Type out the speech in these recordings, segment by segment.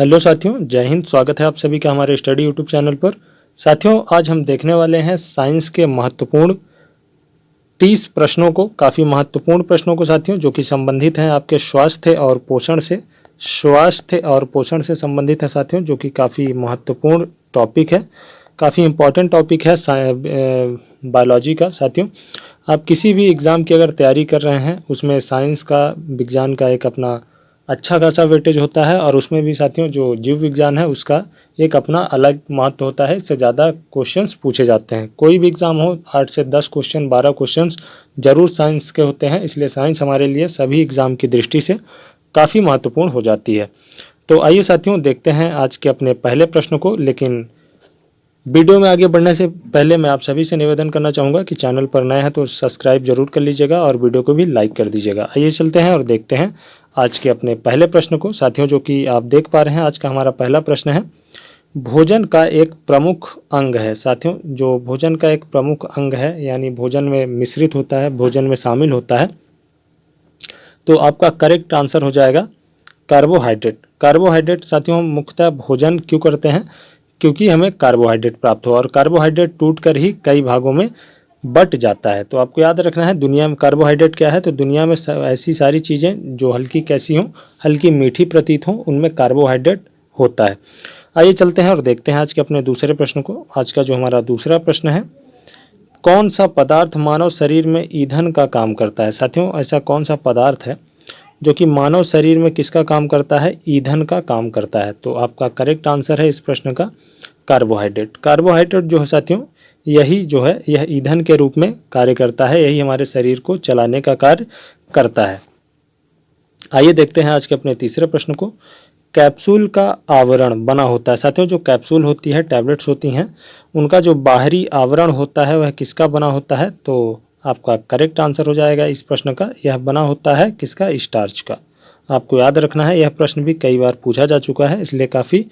Hello साथियों, जय हिंद। स्वागत है आप सभी का हमारे स्टडी यूट्यूब चैनल पर। साथियों, आज हम देखने वाले हैं साइंस के महत्वपूर्ण 30 प्रश्नों को, काफ़ी महत्वपूर्ण प्रश्नों को साथियों, जो कि संबंधित हैं आपके स्वास्थ्य और पोषण से। स्वास्थ्य और पोषण से संबंधित है साथियों, जो कि काफ़ी महत्वपूर्ण टॉपिक है, काफ़ी इम्पोर्टेंट टॉपिक है बायोलॉजी का साथियों। आप किसी भी एग्ज़ाम की अगर तैयारी कर रहे हैं, उसमें साइंस का, विज्ञान का एक अपना अच्छा खासा वेटेज होता है, और उसमें भी साथियों जो जीव विज्ञान है उसका एक अपना अलग महत्व होता है। इससे ज़्यादा क्वेश्चंस पूछे जाते हैं। कोई भी एग्ज़ाम हो, 8 से 10 क्वेश्चन, 12 क्वेश्चंस जरूर साइंस के होते हैं। इसलिए साइंस हमारे लिए सभी एग्ज़ाम की दृष्टि से काफ़ी महत्वपूर्ण हो जाती है। तो आइए साथियों, देखते हैं आज के अपने पहले प्रश्न को। लेकिन वीडियो में आगे बढ़ने से पहले मैं आप सभी से निवेदन करना चाहूँगा कि चैनल पर नए हैं तो सब्सक्राइब जरूर कर लीजिएगा और वीडियो को भी लाइक कर दीजिएगा। आइए चलते हैं और देखते हैं आज के अपने पहले प्रश्न को साथियों, जो कि आप देख पा रहे हैं। आज का हमारा पहला प्रश्न है, भोजन का एक प्रमुख अंग है। साथियों, जो भोजन का एक प्रमुख अंग है, यानी भोजन में मिश्रित होता है, भोजन में शामिल होता है, तो आपका करेक्ट आंसर हो जाएगा कार्बोहाइड्रेट। कार्बोहाइड्रेट साथियों मुख्यतः भोजन क्यों करते हैं? क्योंकि हमें कार्बोहाइड्रेट प्राप्त हो, और कार्बोहाइड्रेट टूटकर ही कई भागों में बट जाता है। तो आपको याद रखना है, दुनिया में कार्बोहाइड्रेट क्या है, तो दुनिया में ऐसी सारी चीज़ें जो हल्की कैसी हों, हल्की मीठी प्रतीत हों, उनमें कार्बोहाइड्रेट होता है। आइए चलते हैं और देखते हैं आज के अपने दूसरे प्रश्न को। आज का जो हमारा दूसरा प्रश्न है, कौन सा पदार्थ मानव शरीर में ईंधन का काम करता है? साथियों, ऐसा कौन सा पदार्थ है जो कि मानव शरीर में किसका काम करता है? ईंधन का काम करता है। तो आपका करेक्ट आंसर है इस प्रश्न का कार्बोहाइड्रेट। कार्बोहाइड्रेट जो है साथियों, यही जो है यह ईंधन के रूप में कार्य करता है, यही हमारे शरीर को चलाने का कार्य करता है। आइए देखते हैं आज के अपने तीसरे प्रश्न को। कैप्सूल का आवरण बना होता है। साथियों, जो कैप्सूल होती है, टैबलेट्स होती हैं, उनका जो बाहरी आवरण होता है वह किसका बना होता है? तो आपका करेक्ट आंसर हो जाएगा इस प्रश्न का, यह बना होता है किसका? स्टार्च का। आपको याद रखना है, यह प्रश्न भी कई बार पूछा जा चुका है, इसलिए काफ़ी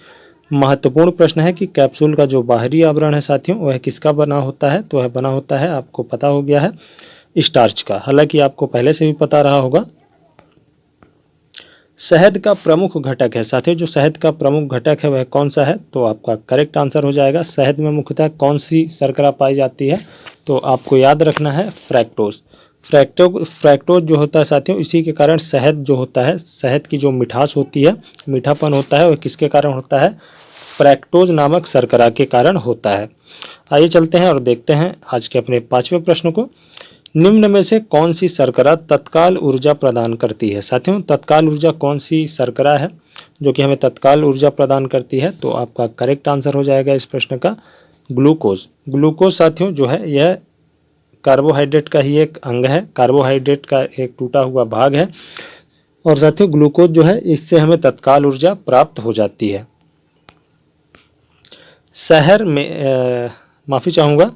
महत्वपूर्ण प्रश्न है कि कैप्सूल का जो बाहरी आवरण है साथियों, वह किसका बना होता है? तो वह बना होता है, आपको पता हो गया है, स्टार्च का। हालांकि आपको पहले से भी पता रहा होगा। शहद का प्रमुख घटक है। साथियों, जो शहद का प्रमुख घटक है वह कौन सा है? तो आपका करेक्ट आंसर हो जाएगा, शहद में मुख्यतः कौन सी शर्करा पाई जाती है? तो आपको याद रखना है, फ्रैक्टोज। फ्रैक्टोज जो होता है साथियों, इसी के कारण शहद जो होता है, शहद की जो मिठास होती है, मीठापन होता है, वह किसके कारण होता है? फ्रैक्टोज नामक शर्करा के कारण होता है। आइए चलते हैं और देखते हैं आज के अपने पांचवें प्रश्न को। निम्न में से कौन सी शर्करा तत्काल ऊर्जा प्रदान करती है? साथियों, तत्काल ऊर्जा कौन सी शर्करा है जो कि हमें तत्काल ऊर्जा प्रदान करती है? तो आपका करेक्ट आंसर हो जाएगा इस प्रश्न का ग्लूकोज। ग्लूकोज साथियों जो है, यह कार्बोहाइड्रेट का ही एक अंग है, कार्बोहाइड्रेट का एक टूटा हुआ भाग है, और साथियों ग्लूकोज जो है, इससे हमें तत्काल ऊर्जा प्राप्त हो जाती है। शहर में माफ़ी चाहूँगा,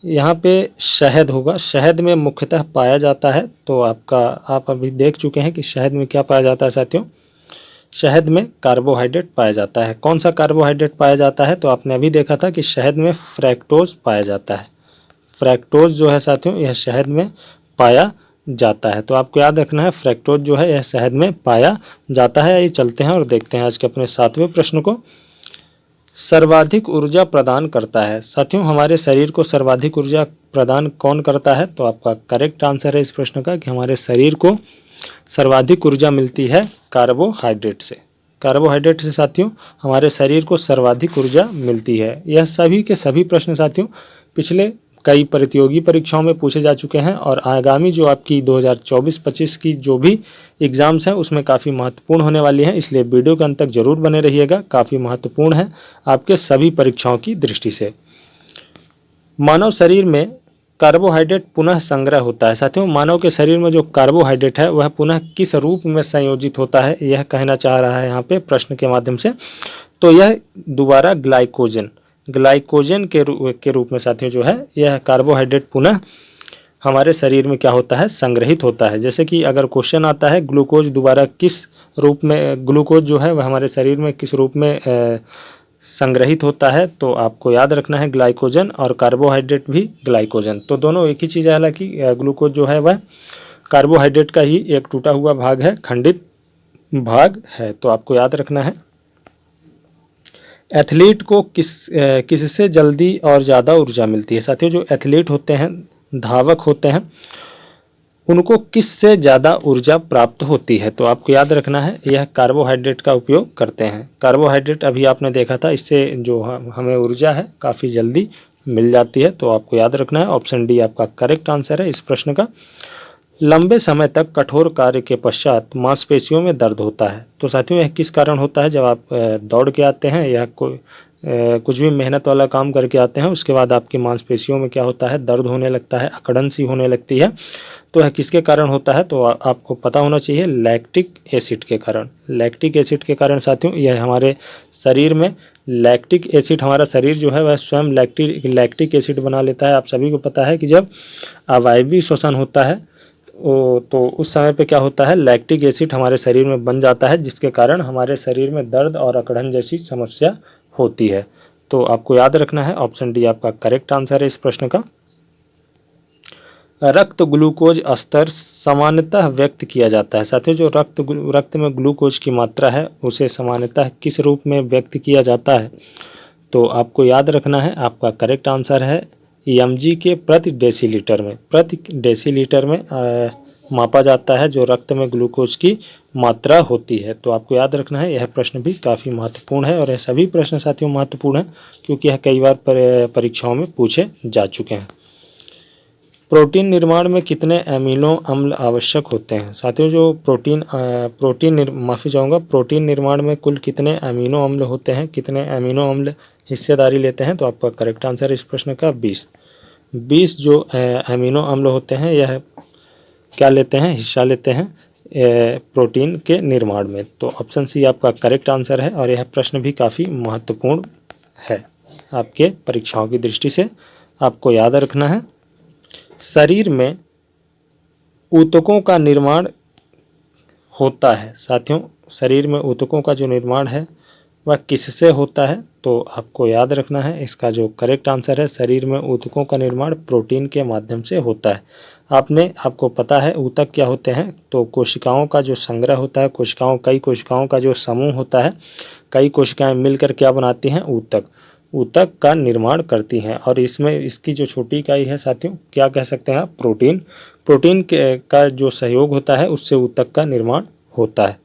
यहाँ पे शहद होगा, शहद में मुख्यतः पाया जाता है। तो आप अभी देख चुके हैं कि शहद में क्या पाया जाता है साथियों, शहद में कार्बोहाइड्रेट पाया जाता है। कौन सा कार्बोहाइड्रेट पाया जाता है? तो आपने अभी देखा था कि शहद में फ्रैक्टोज पाया जाता है। फ्रैक्टोज जो है साथियों, यह शहद में पाया जाता है। तो आपको याद रखना है, फ्रैक्टोज जो है यह शहद में पाया जाता है। ये चलते हैं और देखते हैं आज के अपने सातवें प्रश्न को। सर्वाधिक ऊर्जा प्रदान करता है। साथियों, हमारे शरीर को सर्वाधिक ऊर्जा प्रदान कौन करता है? तो आपका करेक्ट आंसर है इस प्रश्न का कि हमारे शरीर को सर्वाधिक ऊर्जा मिलती है कार्बोहाइड्रेट से। कार्बोहाइड्रेट से साथियों हमारे शरीर को सर्वाधिक ऊर्जा मिलती है। यह सभी के सभी प्रश्न साथियों पिछले कई प्रतियोगी परीक्षाओं में पूछे जा चुके हैं, और आगामी जो आपकी 2024-25 की जो भी एग्ज़ाम्स हैं उसमें काफ़ी महत्वपूर्ण होने वाली हैं। इसलिए वीडियो के अंत तक जरूर बने रहिएगा, काफ़ी महत्वपूर्ण है आपके सभी परीक्षाओं की दृष्टि से। मानव शरीर में कार्बोहाइड्रेट पुनः संग्रह होता है। साथियों, मानव के शरीर में जो कार्बोहाइड्रेट है वह पुनः किस रूप में संयोजित होता है, यह कहना चाह रहा है यहाँ पे प्रश्न के माध्यम से। तो यह दोबारा ग्लाइकोजन के रूप में साथियों जो है, यह कार्बोहाइड्रेट पुनः हमारे शरीर में क्या होता है? संग्रहित होता है। जैसे कि अगर क्वेश्चन आता है ग्लूकोज दोबारा किस रूप में, ग्लूकोज जो है वह हमारे शरीर में किस रूप में संग्रहित होता है, तो आपको याद रखना है ग्लाइकोजन, और कार्बोहाइड्रेट भी ग्लाइकोजन। तो दोनों एक ही चीज़ है। हालांकि ग्लूकोज जो है वह कार्बोहाइड्रेट का ही एक टूटा हुआ भाग है, खंडित भाग है। तो आपको याद रखना है एथलीट को किससे जल्दी और ज़्यादा ऊर्जा मिलती है? साथियों, जो एथलीट होते हैं, धावक होते हैं, उनको किससे ज़्यादा ऊर्जा प्राप्त होती है? तो आपको याद रखना है, यह कार्बोहाइड्रेट का उपयोग करते हैं। कार्बोहाइड्रेट अभी आपने देखा था, इससे जो हमें ऊर्जा है काफ़ी जल्दी मिल जाती है। तो आपको याद रखना है, ऑप्शन डी आपका करेक्ट आंसर है इस प्रश्न का। लंबे समय तक कठोर कार्य के पश्चात मांसपेशियों में दर्द होता है। तो साथियों, यह किस कारण होता है? जब आप दौड़ के आते हैं या कुछ भी मेहनत वाला काम करके आते हैं, उसके बाद आपकी मांसपेशियों में क्या होता है? दर्द होने लगता है, अकड़न सी होने लगती है। तो यह किसके कारण होता है? तो आपको पता होना चाहिए, लैक्टिक एसिड के कारण। लैक्टिक एसिड के कारण साथियों, यह हमारे शरीर में लैक्टिक एसिड, हमारा शरीर जो है वह स्वयं लैक्टिक एसिड बना लेता है। आप सभी को पता है कि जब अवायवीय श्वसन होता है तो उस समय पे क्या होता है? लैक्टिक एसिड हमारे शरीर में बन जाता है, जिसके कारण हमारे शरीर में दर्द और अकड़न जैसी समस्या होती है। तो आपको याद रखना है, ऑप्शन डी आपका करेक्ट आंसर है इस प्रश्न का। रक्त ग्लूकोज स्तर सामान्यतः व्यक्त किया जाता है। साथियों, जो रक्त में ग्लूकोज की मात्रा है, उसे सामान्यतः किस रूप में व्यक्त किया जाता है? तो आपको याद रखना है, आपका करेक्ट आंसर है mg के प्रति डेसीलीटर में मापा जाता है जो रक्त में ग्लूकोज की मात्रा होती है। तो आपको याद रखना है, यह प्रश्न भी काफ़ी महत्वपूर्ण है, और यह सभी प्रश्न साथियों महत्वपूर्ण हैं क्योंकि यह कई बार परीक्षाओं में पूछे जा चुके हैं। प्रोटीन निर्माण में कितने अमीनो अम्ल आवश्यक होते हैं? साथियों, जो प्रोटीन निर्माण में कुल कितने अमीनो अम्ल होते हैं, कितने अमीनो अम्ल हिस्सेदारी लेते हैं? तो आपका करेक्ट आंसर इस प्रश्न का 20 जो अमीनो अम्ल होते हैं, यह क्या लेते हैं? हिस्सा लेते हैं प्रोटीन के निर्माण में। तो ऑप्शन सी आपका करेक्ट आंसर है, और यह प्रश्न भी काफ़ी महत्वपूर्ण है आपके परीक्षाओं की दृष्टि से। आपको याद रखना है, शरीर में ऊतकों का निर्माण होता है। साथियों, शरीर में ऊतकों का जो निर्माण है वह किससे होता है? तो आपको याद रखना है, इसका जो करेक्ट आंसर है, शरीर में ऊतकों का निर्माण प्रोटीन के माध्यम से होता है। आपको पता है ऊतक क्या होते हैं? तो कोशिकाओं का जो संग्रह होता है, कई कोशिकाओं का जो समूह होता है, कई कोशिकाएं मिलकर क्या बनाती हैं? ऊतक का निर्माण करती हैं। और इसमें इसकी जो छोटी इकाई है साथियों, क्या कह सकते हैं आप? प्रोटीन का जो सहयोग होता है, उससे ऊतक का निर्माण होता है।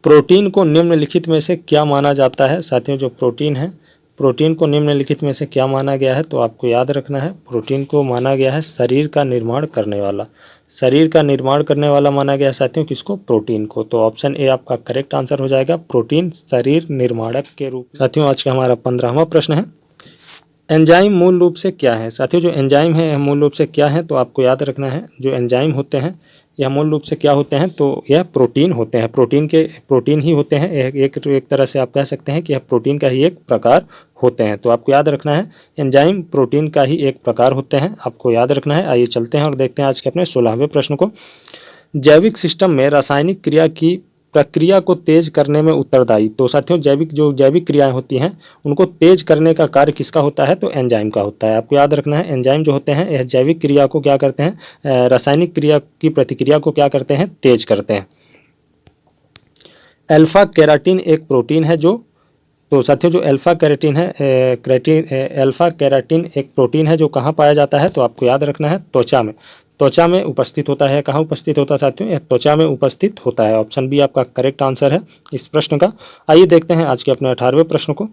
प्रोटीन को निम्नलिखित में से क्या माना जाता है? साथियों, जो प्रोटीन को निम्नलिखित में से क्या माना गया है? तो आपको याद रखना है, प्रोटीन को माना गया है शरीर का निर्माण करने वाला। शरीर का निर्माण करने वाला माना गया है साथियों, किसको? प्रोटीन को। तो ऑप्शन ए आपका करेक्ट आंसर हो जाएगा, प्रोटीन शरीर निर्माणक के रूप में। साथियों, आज का हमारा 15वां प्रश्न है, एंजाइम मूल रूप से क्या है? साथियों, जो एंजाइम है मूल रूप से क्या है? तो आपको याद रखना है, जो एंजाइम होते हैं यह मूल रूप से क्या होते हैं? तो यह प्रोटीन होते हैं, प्रोटीन ही होते हैं। एक तरह से आप कह सकते हैं कि यह प्रोटीन का ही एक प्रकार होते हैं। तो आपको याद रखना है, एंजाइम प्रोटीन का ही एक प्रकार होते हैं, आपको याद रखना है। आइए चलते हैं और देखते हैं आज के अपने 16वें प्रश्न को। जैविक सिस्टम में रासायनिक क्रिया की प्रक्रिया को तेज करने में उत्तरदायी। तो साथियों, जैविक क्रियाएं होती हैं, उनको तेज करने का कार्य किसका होता है? तो एंजाइम का होता है। आपको याद रखना है, एंजाइम जो होते हैं यह जैविक क्रिया को क्या करते हैं? रासायनिक क्रिया की प्रतिक्रिया को क्या करते हैं? तेज करते हैं। अल्फा केराटिन एक प्रोटीन है तो साथियों, जो अल्फा केराटिन एक प्रोटीन है जो कहाँ पाया जाता है? तो आपको याद रखना है, त्वचा में उपस्थित होता है। कहाँ उपस्थित होता है साथियों? यह त्वचा में उपस्थित होता है। ऑप्शन बी आपका करेक्ट आंसर है इस प्रश्न का। आइए देखते हैं आज के अपने 18वें प्रश्न को।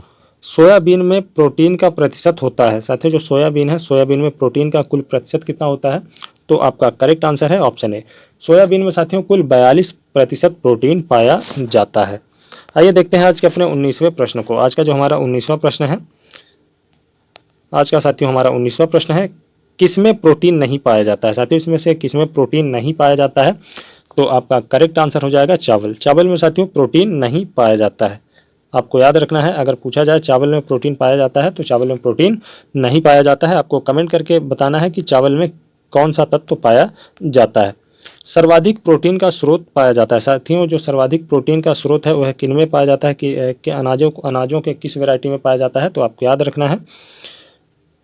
सोयाबीन में प्रोटीन का प्रतिशत होता है। साथियों, जो सोयाबीन है, सोयाबीन में प्रोटीन का कुल प्रतिशत कितना होता है? तो आपका करेक्ट आंसर है ऑप्शन ए। सोयाबीन में साथियों कुल 42% प्रोटीन पाया जाता है। आइए देखते हैं आज के अपने 19वें प्रश्न को। आज का जो हमारा 19वां प्रश्न है, आज का साथियों हमारा 19वां प्रश्न है, किसमें प्रोटीन नहीं पाया जाता है? साथियों, इसमें से किसमें प्रोटीन नहीं पाया जाता है? तो आपका करेक्ट आंसर हो जाएगा चावल। चावल में साथियों प्रोटीन नहीं पाया जाता है। आपको याद रखना है, अगर पूछा जाए चावल में प्रोटीन पाया जाता है तो चावल में प्रोटीन नहीं पाया जाता है। आपको कमेंट करके बताना है कि चावल में कौन सा तत्व पाया जाता है। सर्वाधिक प्रोटीन का स्रोत पाया जाता है। साथियों, जो सर्वाधिक प्रोटीन का स्रोत है वह किन में पाया जाता है? कि अनाजों के किस वैरायटी में पाया जाता है? तो आपको याद रखना है,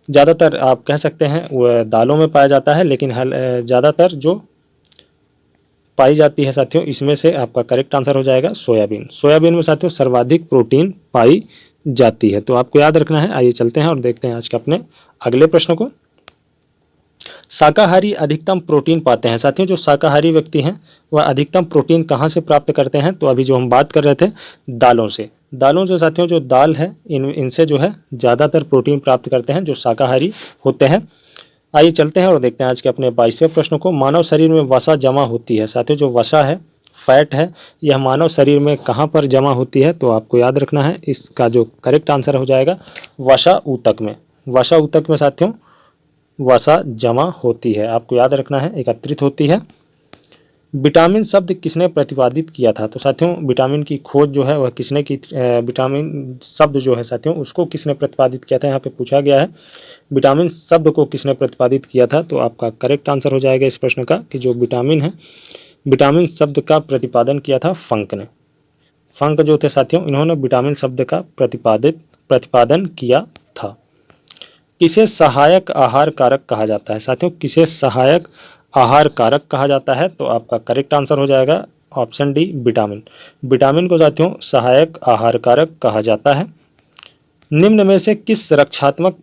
ज़्यादातर आप कह सकते हैं वह दालों में पाया जाता है, लेकिन ज़्यादातर जो पाई जाती है साथियों, इसमें से आपका करेक्ट आंसर हो जाएगा सोयाबीन। सोयाबीन में साथियों सर्वाधिक प्रोटीन पाई जाती है, तो आपको याद रखना है। आइए चलते हैं और देखते हैं आज के अपने अगले प्रश्न को। शाकाहारी अधिकतम प्रोटीन पाते हैं। साथियों जो शाकाहारी व्यक्ति हैं वह अधिकतम प्रोटीन कहाँ से प्राप्त करते हैं, तो अभी जो हम बात कर रहे थे दालों से। दालों जो साथियों जो दाल है इनसे जो है ज़्यादातर प्रोटीन प्राप्त करते हैं जो शाकाहारी होते हैं। आइए चलते हैं और देखते हैं आज के अपने 22वें प्रश्न को। मानव शरीर में वसा जमा होती है। साथियों जो वसा है, फैट है, यह मानव शरीर में कहाँ पर जमा होती है, तो आपको याद रखना है। इसका जो करेक्ट आंसर हो जाएगा वसा ऊतक में। वसा ऊतक में साथियों वसा जमा होती है, आपको याद रखना है, एकत्रित होती है। विटामिन शब्द किसने प्रतिपादित किया था, तो साथियों विटामिन की खोज जो है वह किसने की, विटामिन शब्द जो है साथियों उसको किसने प्रतिपादित किया था, यहाँ पे पूछा गया है विटामिन शब्द को किसने प्रतिपादित किया था। तो आपका करेक्ट आंसर हो जाएगा इस प्रश्न का कि जो विटामिन है, विटामिन शब्द का प्रतिपादन किया था फंक ने। फंक जो थे साथियों इन्होंने विटामिन शब्द का प्रतिपादन किया था। किसे सहायक आहार कारक कहा जाता है, साथियों किसे सहायक आहार कारक कहा जाता है, तो आपका करेक्ट आंसर हो जाएगा ऑप्शन डी विटामिन। विटामिन को साथियों सहायक आहार कारक कहा जाता है। निम्न में से किसे रक्षात्मक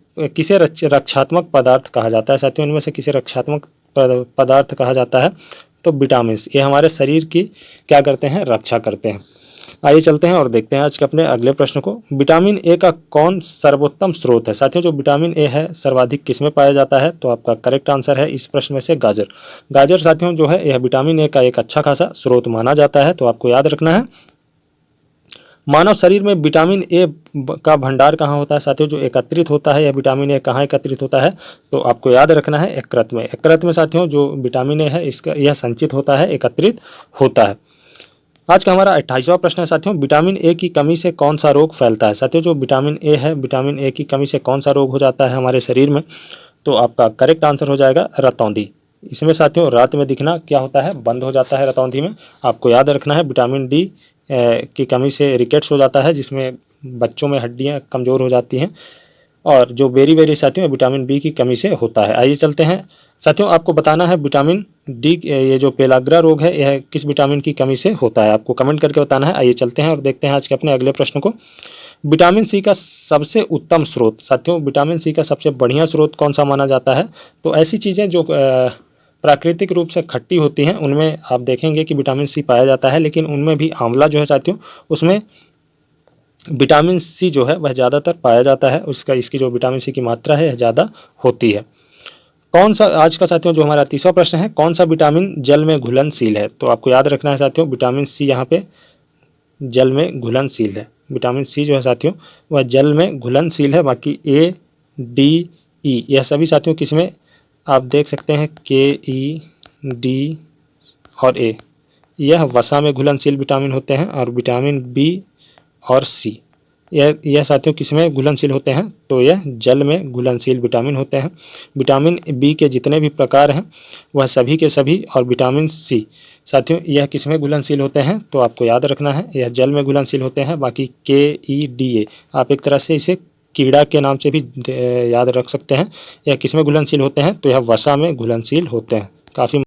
पदार्थ कहा जाता है, साथियों इनमें से किसे रक्षात्मक पदार्थ कहा जाता है, तो विटामिन। ये हमारे शरीर की क्या करते हैं, रक्षा करते हैं। आइए चलते हैं और देखते हैं आज के अपने अगले प्रश्न को। विटामिन ए का कौन सर्वोत्तम स्रोत है, साथियों जो विटामिन ए है सर्वाधिक किसमें पाया जाता है, तो आपका करेक्ट आंसर है इस प्रश्न में से गाजर। गाजर साथियों जो है यह विटामिन ए का एक अच्छा खासा स्रोत माना जाता है, तो आपको याद रखना है। मानव शरीर में विटामिन ए का भंडार कहाँ होता है, साथियों जो एकत्रित होता है यह विटामिन ए कहाँ एकत्रित होता है, तो आपको याद रखना है यकृत में। यकृत में साथियों जो विटामिन ए है इसका यह संचित होता है, एकत्रित होता है। आज का हमारा 28वां प्रश्न है साथियों, विटामिन ए की कमी से कौन सा रोग फैलता है। साथियों जो विटामिन ए है, विटामिन ए की कमी से कौन सा रोग हो जाता है हमारे शरीर में, तो आपका करेक्ट आंसर हो जाएगा रतौंधी। इसमें साथियों रात में दिखना क्या होता है, बंद हो जाता है रतौंधी में। आपको याद रखना है विटामिन डी की कमी से रिकेट्स हो जाता है, जिसमें बच्चों में हड्डियाँ कमज़ोर हो जाती हैं। और जो बेरी साथियों विटामिन बी की कमी से होता है। आइए चलते हैं साथियों, आपको बताना है विटामिन डी ये जो पेलाग्रा रोग है यह किस विटामिन की कमी से होता है, आपको कमेंट करके बताना है। आइए चलते हैं और देखते हैं आज के अपने अगले प्रश्न को। विटामिन सी का सबसे उत्तम स्रोत, साथियों विटामिन सी का सबसे बढ़िया स्रोत कौन सा माना जाता है, तो ऐसी चीज़ें जो प्राकृतिक रूप से खट्टी होती हैं उनमें आप देखेंगे कि विटामिन सी पाया जाता है, लेकिन उनमें भी आंवला जो है साथियों उसमें विटामिन सी जो है वह ज़्यादातर पाया जाता है, इसकी जो विटामिन सी की मात्रा है ज़्यादा होती है। कौन सा आज का साथियों जो हमारा 30वां प्रश्न है, कौन सा विटामिन जल में घुलनशील है, तो आपको याद रखना है साथियों विटामिन सी यहाँ पे जल में घुलनशील है। विटामिन सी जो है साथियों वह जल में घुलनशील है। बाकी ए डी ई यह सभी साथियों किसमें आप देख सकते हैं, के ई डी और ए यह वसा में घुलनशील विटामिन होते हैं, और विटामिन बी और सी यह साथियों किसमें घुलनशील होते हैं, तो यह जल में घुलनशील विटामिन होते हैं। विटामिन बी के जितने भी प्रकार हैं वह सभी के सभी, और विटामिन सी साथियों यह किसमें घुलनशील होते हैं, तो आपको याद रखना है यह जल में घुलनशील होते हैं। बाकी के ई डी ए आप एक तरह से इसे कीड़ा के नाम से भी याद रख सकते हैं। यह किसमें घुलनशील होते हैं, तो यह वसा में घुलनशील होते हैं। काफ़ी